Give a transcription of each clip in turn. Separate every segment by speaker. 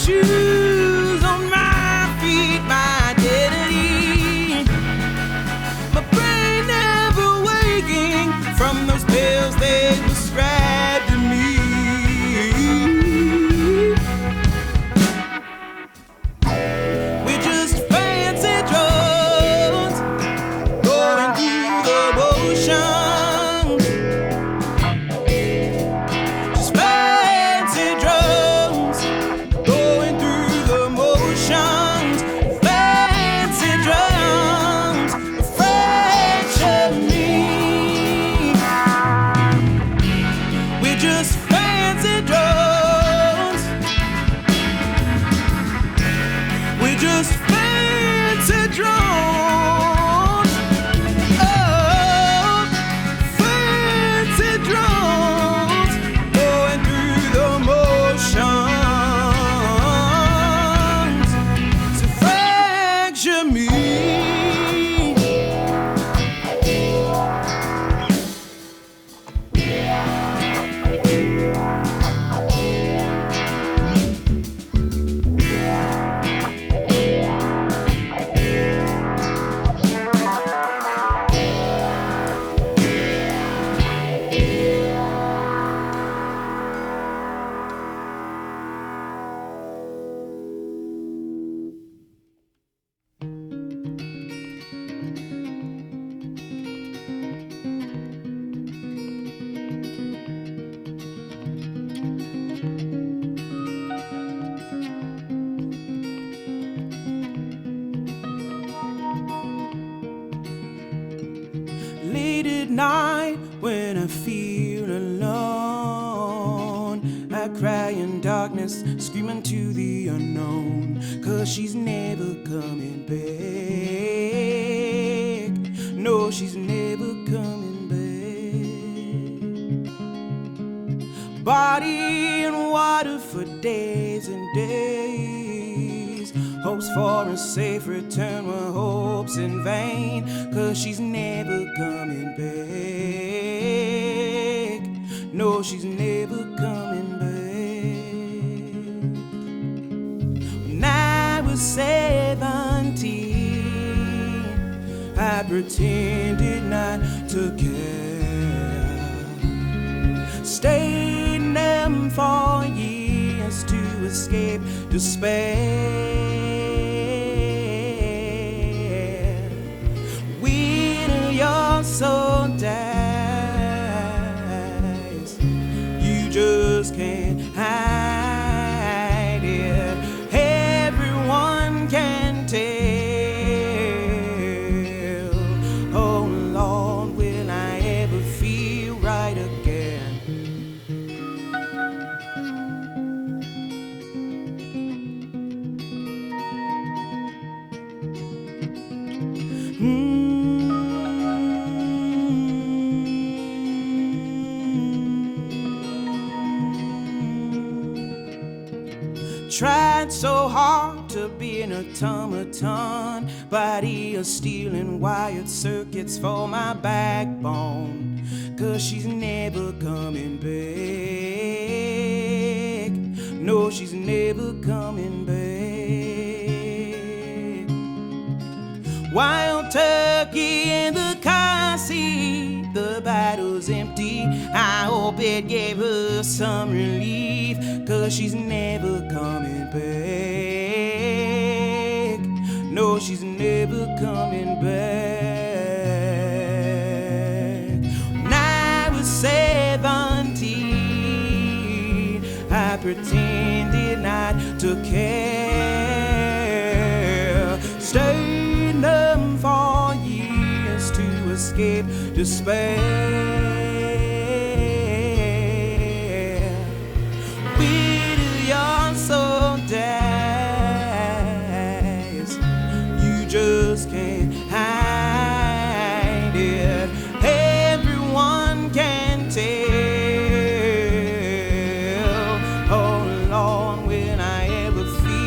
Speaker 1: shoes on my feet, my identity. My brain never waking from those pills they prescribed to me. We just fancy drugs, going through the motions. Just fancy drugs, going through the motions. Fancy drugs, a fraction me. We just fancy drugs. We just fancy drugs. Oh, fancy drugs, going through the motions. So fracture me. Late at night when I feel alone, I cry in darkness, screaming to the unknown, 'cause she's never coming back. No, she's never coming back. Body and water for days and days, hopes for a safe return were hopes in vain, 'cause she's never coming back. No, she's never coming back. When I was 17, I pretended not to care. Stayed in them for years to escape despair. Your soul dies, you just can't hide it. Everyone can tell. Oh Lord, will I ever feel right again? Tried so hard to be an automaton, body of steel and wired circuits for my backbone, 'cause she's never coming back. No, she's never coming back. Wild turkey in the car seat, the battle's empty. I hope it gave her some relief, 'cause she's never coming back. No, she's never coming back. When I was 17, I pretended not to care. Stayed numb for years to escape despair. Soul dies, you just can't hide it. Everyone can tell. Oh Lord, will I ever feel?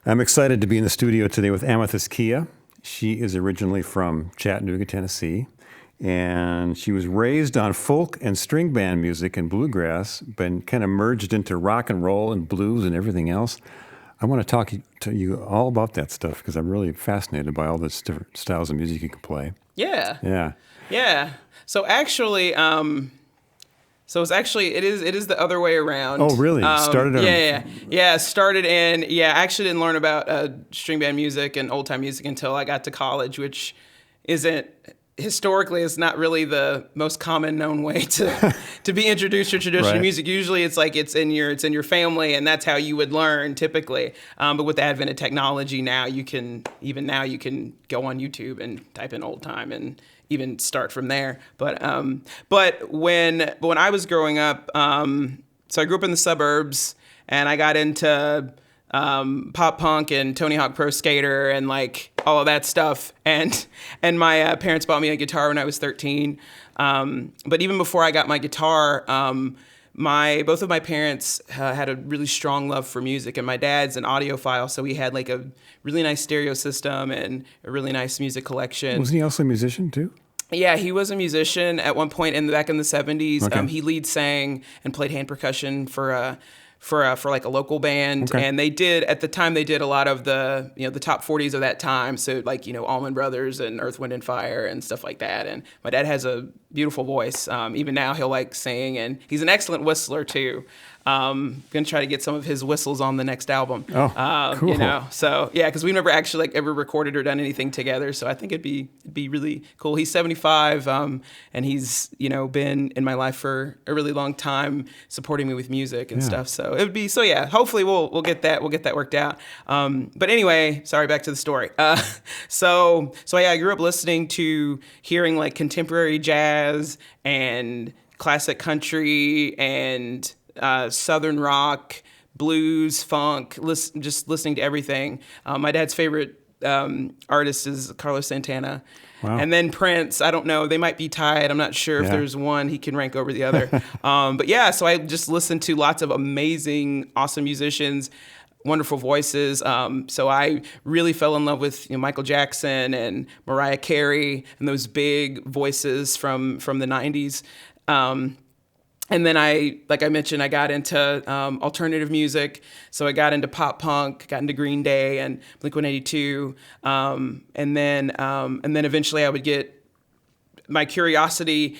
Speaker 2: I'm excited to be in the studio today with Amythyst Kiah. She is originally from Chattanooga, Tennessee, and she was raised on folk and string band music and bluegrass, but kind of merged into rock and roll and blues and everything else. I want to talk to you all about that stuff because I'm really fascinated by all the different styles of music you can play.
Speaker 1: Yeah. So actually, it is the other way around.
Speaker 2: Oh, really? Started
Speaker 1: in. I actually didn't learn about string band music and old time music until I got to college, which historically is not really the most common known way to be introduced to traditional music. Usually it's like it's in your family, and that's how you would learn typically. But with the advent of technology now, you can go on YouTube and type in old time and even start from there. But when I was growing up, so I grew up in the suburbs, and I got into pop punk and Tony Hawk Pro Skater and like all of that stuff. And my parents bought me a guitar when I was 13. But even before I got my guitar, both of my parents had a really strong love for music, and my dad's an audiophile, so he had like a really nice stereo system and a really nice music collection.
Speaker 2: Wasn't he also a musician too?
Speaker 1: Yeah, he was a musician at one point back in the 70s.
Speaker 2: Okay.
Speaker 1: He lead sang and played hand percussion for like a local band.
Speaker 2: Okay.
Speaker 1: And they did a lot of the top 40s of that time. So like, Allman Brothers and Earth, Wind and Fire and stuff like that. And my dad has a beautiful voice. Even now he'll like sing, and he's an excellent whistler too. Gonna try to get some of his whistles on the next album.
Speaker 2: Oh, cool.
Speaker 1: So yeah, because we never actually like ever recorded or done anything together. So I think it'd be really cool. He's 75, and he's been in my life for a really long time, supporting me with music and stuff. So it would be hopefully we'll get that worked out. But anyway, sorry, back to the story. So I grew up hearing like contemporary jazz and classic country and Southern rock, blues, funk, just listening to everything. My dad's favorite artist is Carlos Santana.
Speaker 2: Wow.
Speaker 1: And then Prince. I don't know. They might be tied. I'm not sure if there's one he can rank over the other. But yeah, so I just listened to lots of amazing, awesome musicians, wonderful voices. So I really fell in love with Michael Jackson and Mariah Carey and those big voices from the 90s. And then like I mentioned, I got into alternative music. So I got into pop punk, got into Green Day and Blink-182. And then eventually my curiosity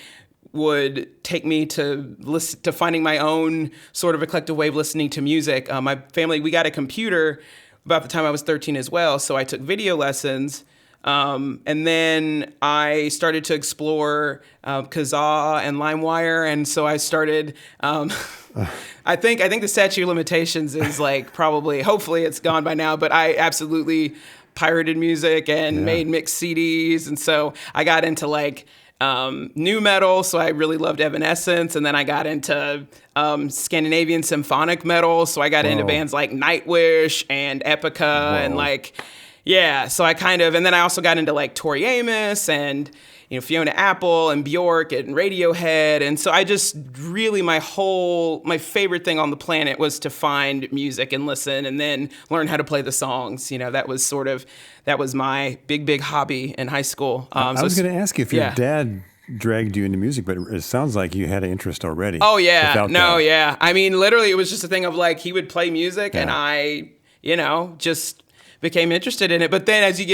Speaker 1: would take me to finding my own sort of eclectic way of listening to music. My family, we got a computer about the time I was 13 as well. So I took video lessons. And then I started to explore Kazaa and LimeWire, and so I started. I think the statute of limitations is like hopefully it's gone by now, but I absolutely pirated music and made mixed CDs, and so I got into like new metal. So I really loved Evanescence, and then I got into Scandinavian symphonic metal. So I got into bands like Nightwish and Epica and like. Yeah, so I and then I also got into like Tori Amos and Fiona Apple and Bjork and Radiohead, and so I just really my favorite thing on the planet was to find music and listen, and then learn how to play the songs. That was my big hobby in high school.
Speaker 2: I was going to ask you if your dad dragged you into music, but it sounds like you had an interest already.
Speaker 1: Oh yeah, yeah. I mean, literally, it was just a thing of like he would play music, and I, just became interested in it. But then as I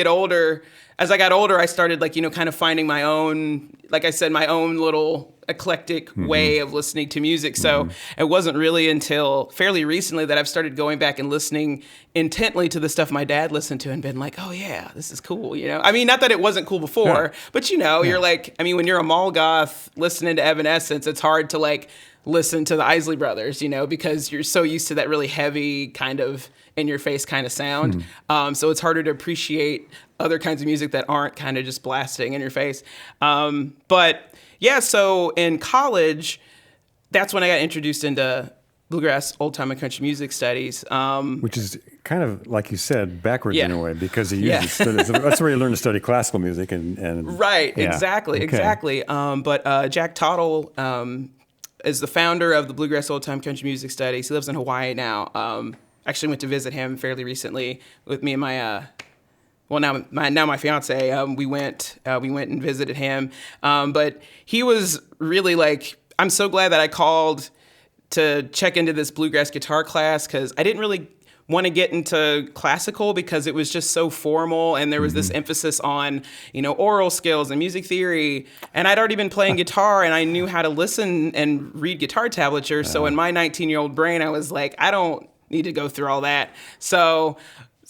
Speaker 1: got older, I started like, kind of finding my own, like I said, my own little eclectic way of listening to music. So it wasn't really until fairly recently that I've started going back and listening intently to the stuff my dad listened to and been like, oh yeah, this is cool. I mean, not that it wasn't cool before, but you're like, I mean, when you're a mall goth listening to Evanescence, it's hard to like listen to the Isley Brothers, because you're so used to that really heavy kind of in-your-face kind of sound. So it's harder to appreciate other kinds of music that aren't kind of just blasting in your face. But yeah, so in college, that's when I got introduced into bluegrass, old time and country music studies.
Speaker 2: Which is kind of, like you said, backwards in a way, because you usually that's where you learn to study classical music. and
Speaker 1: Right, exactly. But Jack Tottle is the founder of the Bluegrass Old Time Country Music Studies. He lives in Hawaii now. actually went to visit him fairly recently with me and my now my fiance. We went and visited him. But he was really like, I'm so glad that I called to check into this bluegrass guitar class, because I didn't really want to get into classical because it was just so formal, and there was this emphasis on, oral skills and music theory. And I'd already been playing guitar, and I knew how to listen and read guitar tablature. So in my 19-year-old brain, I was like, I don't need to go through all that. So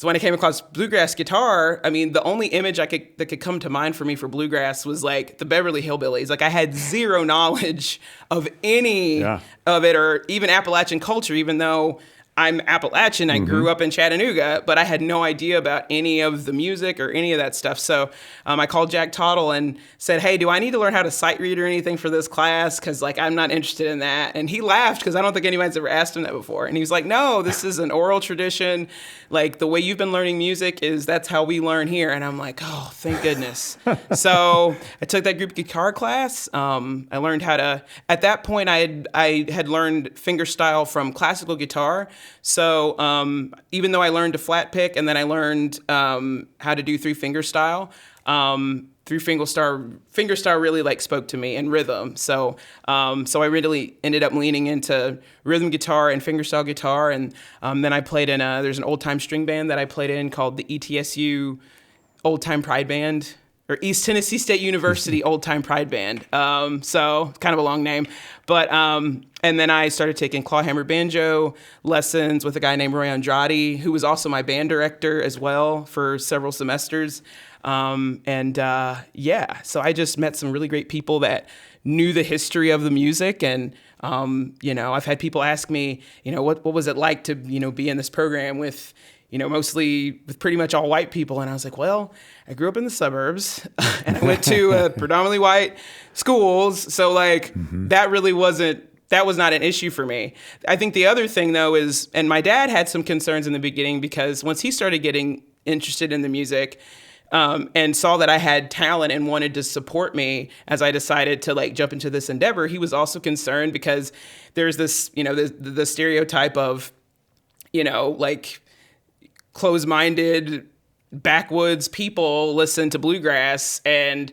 Speaker 1: when I came across bluegrass guitar, I mean, the only image that could come to mind for me for bluegrass was like the Beverly Hillbillies. Like, I had zero knowledge of any of it, or even Appalachian culture, even though I'm Appalachian. I grew up in Chattanooga, but I had no idea about any of the music or any of that stuff. So I called Jack Tottle and said, hey, do I need to learn how to sight read or anything for this class? Because, like, I'm not interested in that. And he laughed, because I don't think anyone's ever asked him that before. And he was like, no, this is an oral tradition. Like, the way you've been learning music that's how we learn here. And I'm like, oh, thank goodness. So I took that group guitar class. I learned how to, at that point, I had learned fingerstyle from classical guitar. So even though I learned to flat pick, and then I learned how to do three finger style, fingerstyle really like spoke to me, and rhythm. So I really ended up leaning into rhythm guitar and fingerstyle guitar. And then I played in there's an old time string band that I played in called the ETSU Old Time Pride Band, or East Tennessee State University Old Time Pride Band. So kind of a long name, but and then I started taking clawhammer banjo lessons with a guy named Roy Andrade, who was also my band director as well for several semesters. So I just met some really great people that knew the history of the music. And, I've had people ask me, what was it like to, be in this program with, mostly with pretty much all white people. And I was like, well, I grew up in the suburbs and I went to predominantly white schools. So like that was not an issue for me. I think the other thing though is, and my dad had some concerns in the beginning, because once he started getting interested in the music, and saw that I had talent and wanted to support me as I decided to like jump into this endeavor, he was also concerned because there's this, the stereotype of, like closed-minded backwoods people listen to bluegrass, and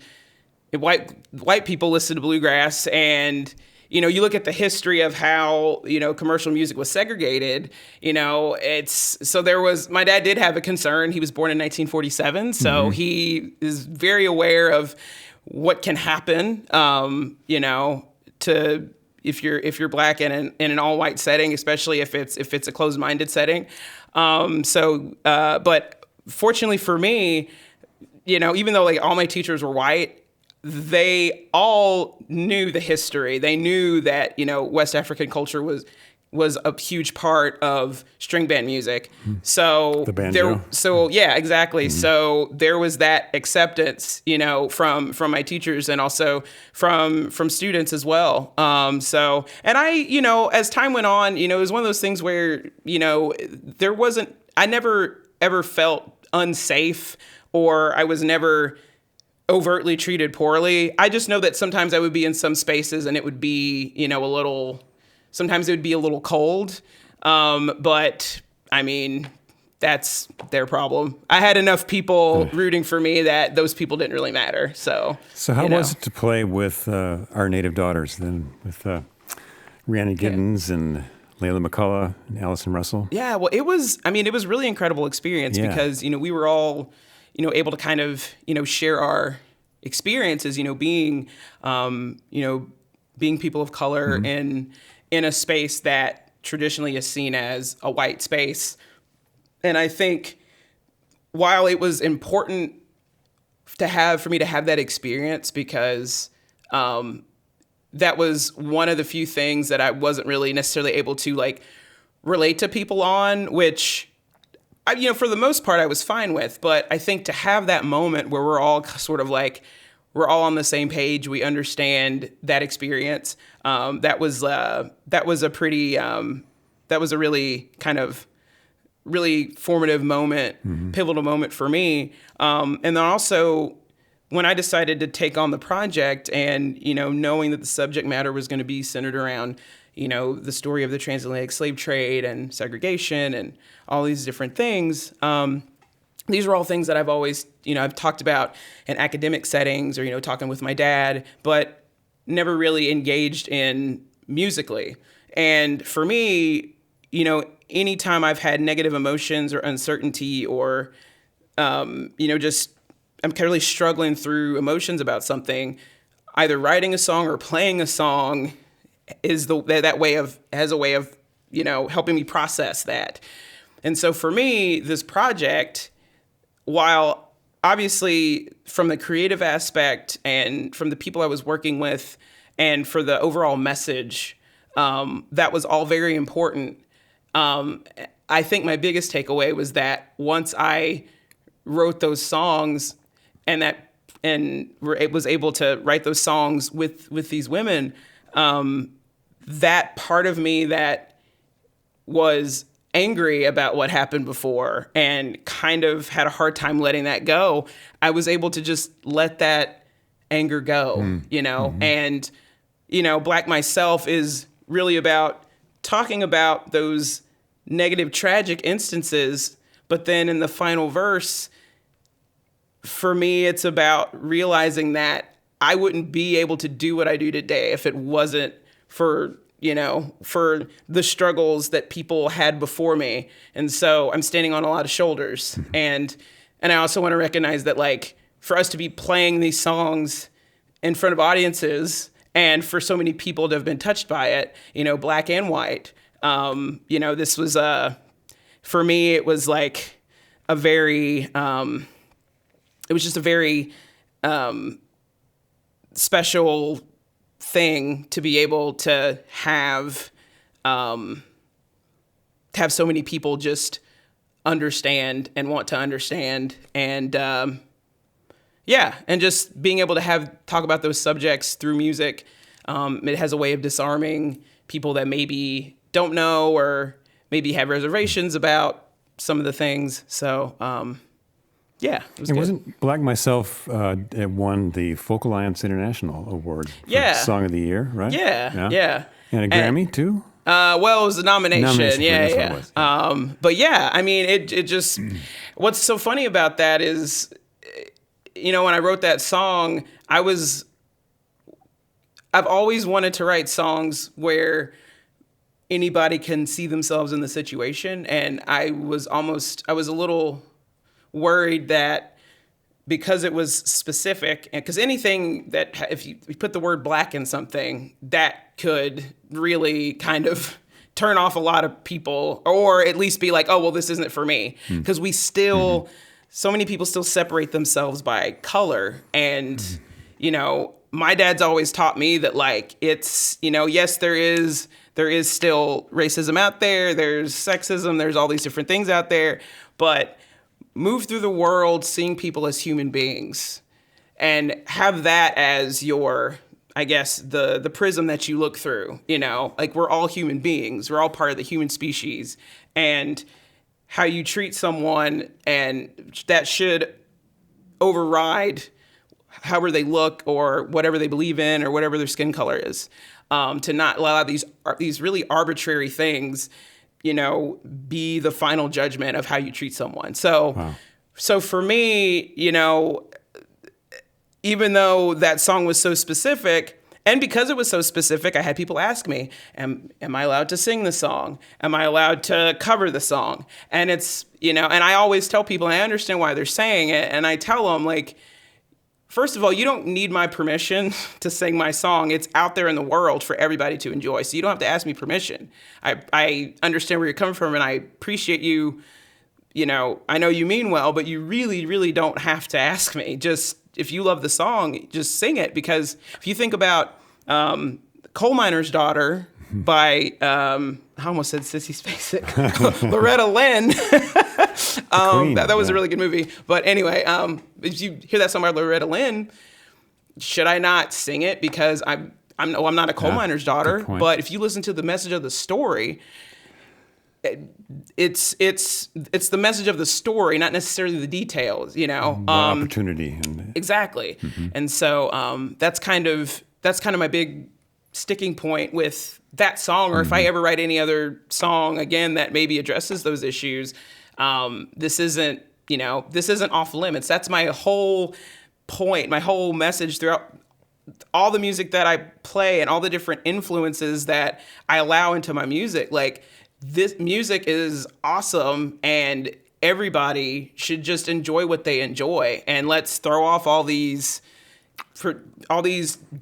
Speaker 1: white people listen to bluegrass. And you look at the history of how, commercial music was segregated, my dad did have a concern. He was born in 1947. So he is very aware of what can happen, if you're black in an all white setting, especially if it's a closed-minded setting. But fortunately for me, even though like all my teachers were white, they all knew the history. They knew that, West African culture was a huge part of string band music. So
Speaker 2: the banjo.
Speaker 1: Exactly. So there was that acceptance, from my teachers, and also from students as well. And I, as time went on, it was one of those things where, I never ever felt unsafe, or I was never overtly treated poorly. I just know that sometimes I would be in some spaces and it would be, sometimes it would be a little cold. But I mean, that's their problem. I had enough people rooting for me that those people didn't really matter. So
Speaker 2: how was it to play with our native daughters then, with Rhiannon Giddens and Leyla, McCalla, and Allison Russell?
Speaker 1: Yeah, well, it was a really incredible experience because, we were all, able to kind of, share our experiences, being people of color in a space that traditionally is seen as a white space. And I think while it was important for me to have that experience, because that was one of the few things that I wasn't really necessarily able to like relate to people on, which for the most part I was fine with. But I think to have that moment where we're all sort of like, we're all on the same page, we understand that experience. That was a really kind of really formative moment, pivotal moment for me. And then also when I decided to take on the project and, knowing that the subject matter was going to be centered around, the story of the transatlantic slave trade and segregation and all these different things. These are all things that I've always, I've talked about in academic settings or, talking with my dad, but never really engaged in musically. And for me, anytime I've had negative emotions or uncertainty or, just I'm kind of really struggling through emotions about something, either writing a song or playing a song is has a way of, helping me process that. And so for me, this project, while obviously from the creative aspect and from the people I was working with and for the overall message, that was all very important. I think my biggest takeaway was that once I wrote those songs and was able to write those songs with these women, that part of me that was angry about what happened before and kind of had a hard time letting that go, I was able to just let that anger go, and, Black Myself is really about talking about those negative, tragic instances. But then in the final verse, for me, it's about realizing that I wouldn't be able to do what I do today if it wasn't for the struggles that people had before me. And so I'm standing on a lot of shoulders. And I also want to recognize that, like, for us to be playing these songs in front of audiences and for so many people to have been touched by it, Black and white, this was, for me, it was like a very, it was just a very special thing to be able to have so many people just understand and want to understand, and and just being able to talk about those subjects through music. It has a way of disarming people that maybe don't know or maybe have reservations about some of the things. So it was good.
Speaker 2: Wasn't Black Myself it won the Folk Alliance International Award for Song of the Year, right?
Speaker 1: Yeah.
Speaker 2: And a Grammy, too?
Speaker 1: Well, it was a nomination. Yeah.
Speaker 2: Was.
Speaker 1: But yeah, I mean, it just, what's so funny about that is, when I wrote that song, I've always wanted to write songs where anybody can see themselves in the situation. And I was a little worried that because it was specific, and because anything that if you put the word Black in something, that could really kind of turn off a lot of people, or at least be like, oh, well, this isn't for me. Because we still, so many people still separate themselves by color. And, my dad's always taught me that, like, it's, yes, there is still racism out there. There's sexism. There's all these different things out there. But move through the world seeing people as human beings and have that as your, I guess, the prism that you look through, like, we're all human beings. We're all part of the human species, and how you treat someone, and that should override however they look or whatever they believe in or whatever their skin color is, to not allow these really arbitrary things, be the final judgment of how you treat someone. So for me, even though that song was so specific, and because it was so specific, I had people ask me, am I allowed to sing the song? Am I allowed to cover the song? And it's, and I always tell people, and I understand why they're saying it, and I tell them, like, first of all, you don't need my permission to sing my song. It's out there in the world for everybody to enjoy. So you don't have to ask me permission. I understand where you're coming from, and I appreciate you. I know you mean well, but you really, really don't have to ask me. Just, if you love the song, just sing it. Because if you think about Coal Miner's Daughter by, I almost said Sissy Spacek, Loretta Lynn. That was a really good movie. But anyway, if you hear that song by Loretta Lynn, should I not sing it because I'm not a coal miner's daughter? But if you listen to the message of the story, it's the message of the story, not necessarily the details.
Speaker 2: Opportunity.
Speaker 1: Exactly. Mm-hmm. And so that's kind of my big sticking point with that song, or if I ever write any other song again that maybe addresses those issues, this isn't off limits. That's my whole point, my whole message throughout all the music that I play and all the different influences that I allow into my music. Like, this music is awesome, and everybody should just enjoy what they enjoy. And let's throw off all these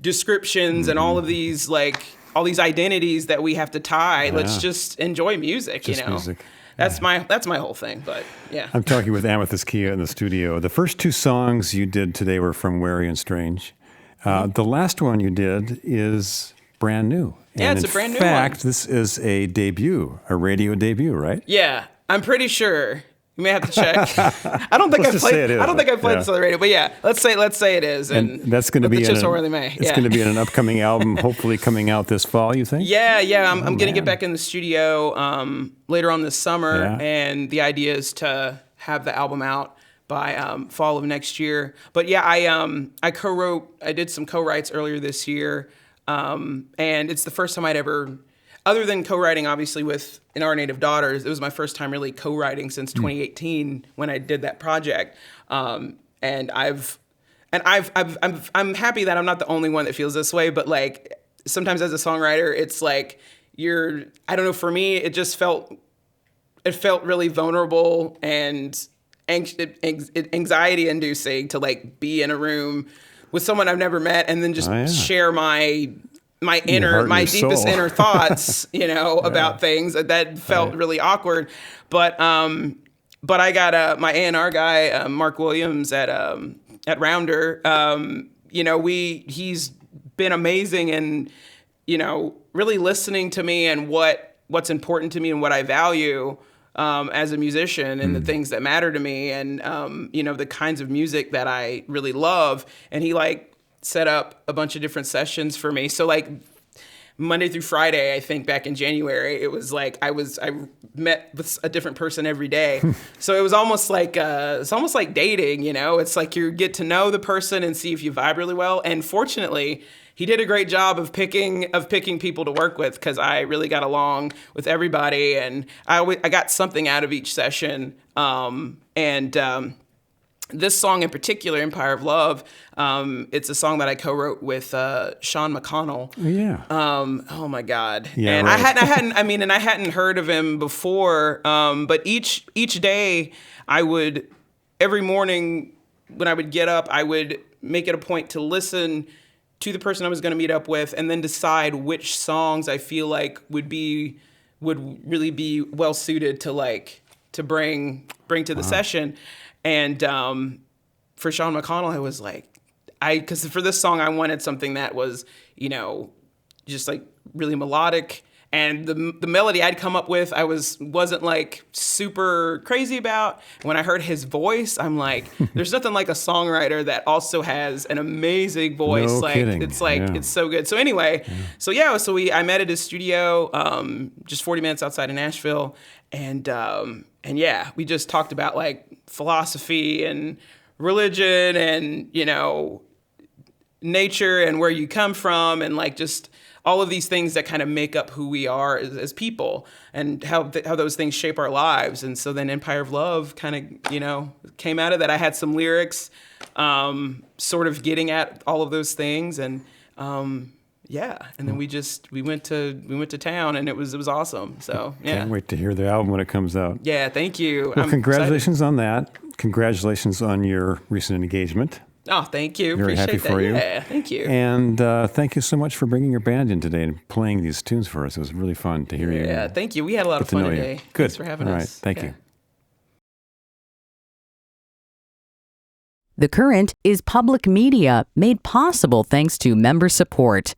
Speaker 1: descriptions and all of these, like, all these identities that we have to tie. Let's just enjoy music,
Speaker 2: just music.
Speaker 1: That's my whole thing. But yeah.
Speaker 2: I'm talking with Amythyst Kiah in the studio. The first 2 songs you did today were from Wary and Strange. The last one you did is brand new.
Speaker 1: Yeah,
Speaker 2: and
Speaker 1: it's a brand new
Speaker 2: one.
Speaker 1: one.
Speaker 2: In fact, this is a debut, a radio debut, right?
Speaker 1: Yeah, I'm pretty sure. You may have to check. I don't think I've played this on the radio, but yeah, let's say it is. And
Speaker 2: that's going to be
Speaker 1: it's
Speaker 2: going to be in an upcoming album, hopefully coming out this fall, you think?
Speaker 1: Yeah. I'm going to get back in the studio later on this summer, and the idea is to have the album out by fall of next year. But yeah, I did some co-writes earlier this year, and it's the first time I'd ever, other than co-writing obviously with In Our Native Daughters, it was my first time really co-writing since 2018 when I did that project. And I'm happy that I'm not the only one that feels this way, but like sometimes as a songwriter, it's like I don't know, for me, it felt really vulnerable and anxiety inducing to like be in a room with someone I've never met and then just share my deepest inner thoughts, about things that felt really awkward. But I got my A&R guy, Mark Williams at Rounder. He's been amazing and, really listening to me and what's important to me and what I value as a musician and the things that matter to me and, the kinds of music that I really love. And he set up a bunch of different sessions for me. So Monday through Friday, I think back in January, it was like I met with a different person every day. So it was almost like dating, It's like you get to know the person and see if you vibe really well. And fortunately, he did a great job of picking people to work with because I really got along with everybody, and I got something out of each session. This song in particular, Empire of Love, it's a song that I co-wrote with Sean McConnell.
Speaker 2: Yeah.
Speaker 1: Oh my God.
Speaker 2: Yeah,
Speaker 1: and
Speaker 2: right.
Speaker 1: I hadn't heard of him before. But each day every morning when I would get up, I would make it a point to listen to the person I was going to meet up with and then decide which songs I feel like would really be well suited to bring to the session. And for Sean McConnell, I was like, because for this song, I wanted something that was, just like really melodic. And the melody I'd come up with, I wasn't like super crazy about. When I heard his voice, I'm like, there's nothing like a songwriter that also has an amazing voice.
Speaker 2: No kidding.
Speaker 1: It's it's so good. So anyway, I met at his studio, just 40 minutes outside of Nashville, and we just talked about like philosophy and religion and nature and where you come from and like just all of these things that kind of make up who we are as people and how those things shape our lives. And so then Empire of Love kind of, came out of that. I had some lyrics sort of getting at all of those things. And and then we went to town and it was awesome. So yeah.
Speaker 2: Can't wait to hear the album when it comes out.
Speaker 1: Yeah, thank you.
Speaker 2: Well, congratulations on that. Congratulations on your recent engagement.
Speaker 1: Oh, thank you.
Speaker 2: Very
Speaker 1: Appreciate
Speaker 2: happy for you.
Speaker 1: Yeah, thank you.
Speaker 2: And thank you so much for bringing your band in today and playing these tunes for us. It was really fun to hear you.
Speaker 1: Yeah, thank you. We had a lot of fun today.
Speaker 2: Good.
Speaker 1: Thanks for having us.
Speaker 2: All right, thank you.
Speaker 3: The Current is public media made possible thanks to member support.